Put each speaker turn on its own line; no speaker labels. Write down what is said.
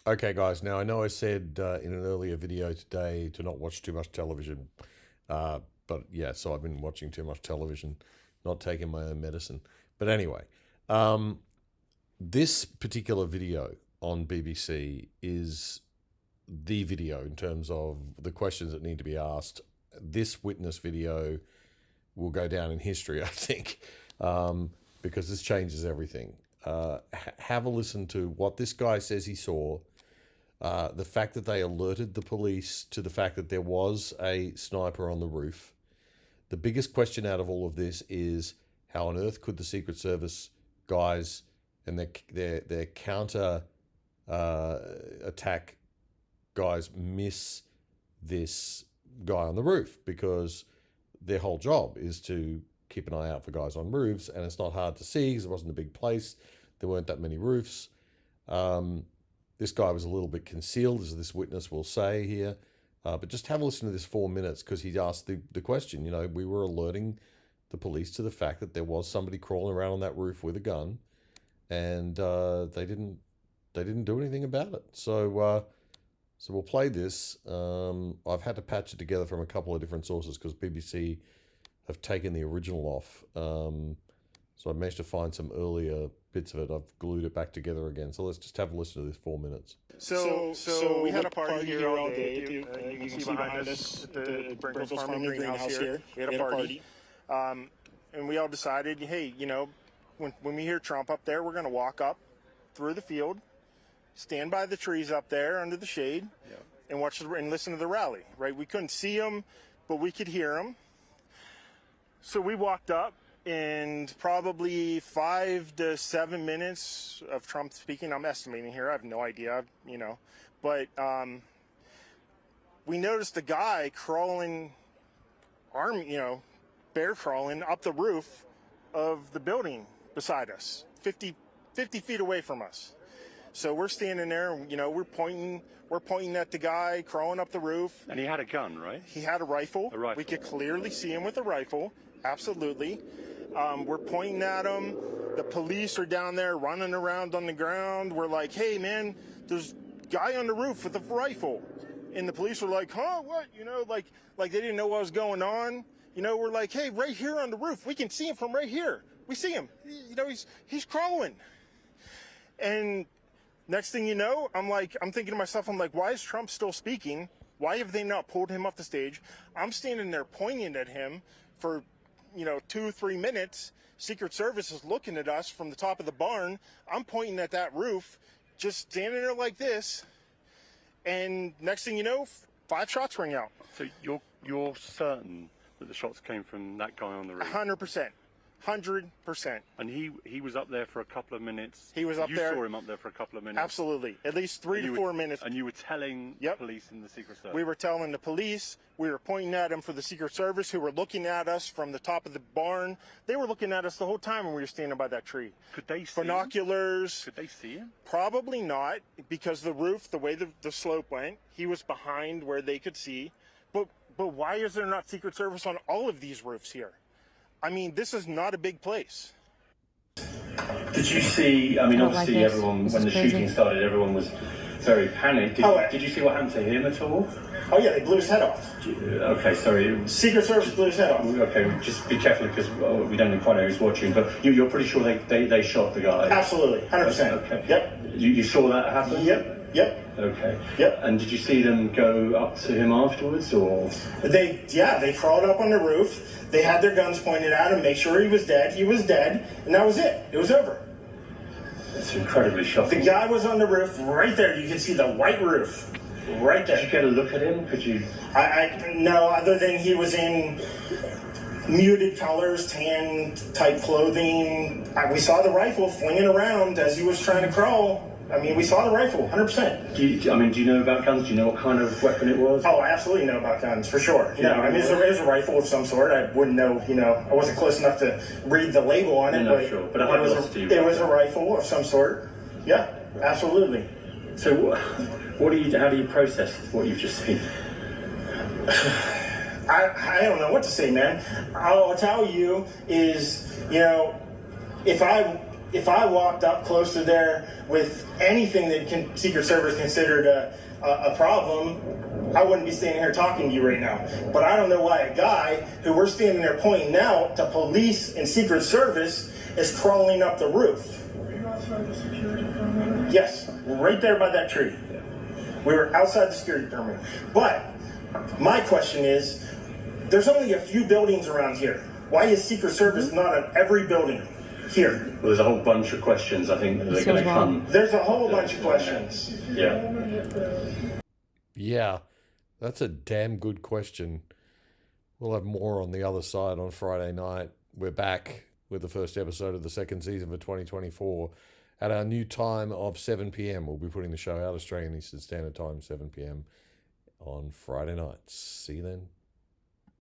Okay, guys. Now I know I said in an earlier video today to not watch too much television, but yeah, so I've been watching too much television, not taking my own medicine. But anyway, um, this particular video on BBC is the video in terms of the questions that need to be asked. This witness video will go down in history, I think, because this changes everything. Have a listen to what this guy says he saw. The fact that they alerted the police to the fact that there was a sniper on the roof. The biggest question out of all of this is how on earth could the Secret Service guys and their counter attack guys miss this guy on the roof, because their whole job is to keep an eye out for guys on roofs, and it's not hard to see because it wasn't a big place. There weren't that many roofs. This guy was a little bit concealed, as this witness will say here. But just have a listen to this 4 minutes, because he asked the question. You know, we were alerting the police to the fact that there was somebody crawling around on that roof with a gun, and they didn't do anything about it. So we'll play this. I've had to patch it together from a couple of different sources because BBC have taken the original off. So I managed to find some earlier bits of it. I've glued it back together again. So let's just have a listen to this 4 minutes.
So we had a party here all day. You can see behind us at the Brinkles Farming Greenhouse here. We had a party. And we all decided, hey, you know, when we hear Trump up there, we're going to walk up through the field, stand by the trees up there under the shade, and watch and listen to the rally, right? We couldn't see him, but we could hear him. So we walked up, and probably 5 to 7 minutes of Trump speaking. I'm estimating here. I have no idea, you know. But we noticed a guy crawling, bear crawling up the roof of the building beside us, 50 feet away from us. So we're standing there, you know, we're pointing at the guy crawling up the roof.
And he had a gun, right?
He had a rifle.
A rifle.
We could clearly see him with a rifle. Absolutely. We're pointing at him. The police are down there running around on the ground. We're like, hey, man, there's a guy on the roof with a rifle. And the police were like, huh, what? You know, like they didn't know what was going on. You know, we're like, hey, right here on the roof. We can see him from right here. We see him. You know, he's crawling. And next thing you know, I'm thinking to myself, why is Trump still speaking? Why have they not pulled him off the stage? I'm standing there pointing at him for 2-3 minutes. Secret Service is looking at us from the top of the barn. I'm pointing at that roof, just standing there like this. And next thing you know, 5 shots ring out.
So you're certain that the shots came from that guy on the roof?
100%. 100%.
And he was up there for a couple of minutes.
He was up there.
You saw him up there for a couple of minutes.
Absolutely. At least 3 to 4 minutes.
And you were telling police and the Secret Service?
We were telling the police. We were pointing at him for the Secret Service, who were looking at us from the top of the barn. They were looking at us the whole time when we were standing by that tree.
Could they see
binoculars?
Could they see him?
Probably not, because the roof, the way the slope went, he was behind where they could see. But why is there not Secret Service on all of these roofs here? I mean, this is not a big place.
Did you see, I mean, obviously everyone, when the shooting started, everyone was very panicked. Did you see what happened to him at all?
Oh yeah, they blew his head off.
Okay, sorry.
Secret Service blew his head off.
Okay, just be careful, because we don't quite know who's watching, but you're pretty sure they shot the guy?
Absolutely, 100%.
Okay.
Yep.
You saw that happen?
Yep.
Okay.
Yep.
And did you see them go up to him afterwards, or?
They crawled up on the roof. They had their guns pointed at him, make sure he was dead. He was dead, and that was it. It was over.
That's incredibly shocking.
The guy was on the roof right there. You can see the white roof right there.
Did you get a look at him? Could you?
No, other than he was in muted colors, tan type clothing. We saw the rifle flinging around as he was trying to crawl. I mean, we saw the rifle, 100%.
Do you know about guns? Do you know what kind of weapon it was?
Oh, I absolutely know about guns, for sure. No, I mean, it was a rifle of some sort. I wouldn't know, I wasn't close enough to read the label on it.
No, sure. But
it was a rifle of some sort. Yeah, absolutely.
So, how do you process what you've just seen?
I don't know what to say, man. All I'll tell you is, if if I walked up close to there with anything that Secret Service considered a problem, I wouldn't be standing here talking to you right now. But I don't know why a guy who we're standing there pointing out to police and Secret Service is crawling up the roof.
Were you outside the security perimeter?
Yes, right there by that tree. We were outside the security perimeter. But my question is, there's only a few buildings around here. Why is Secret Service not at every building here?
Well, there's a whole bunch of questions I think that are going to come.
There's a whole bunch of questions.
Yeah.
Yeah, that's a damn good question. We'll have more on the other side on Friday night. We're back with the first episode of the second season for 2024 at our new time of 7 p.m. We'll be putting the show out Australian Eastern Standard Time, 7 p.m. on Friday night. See you then.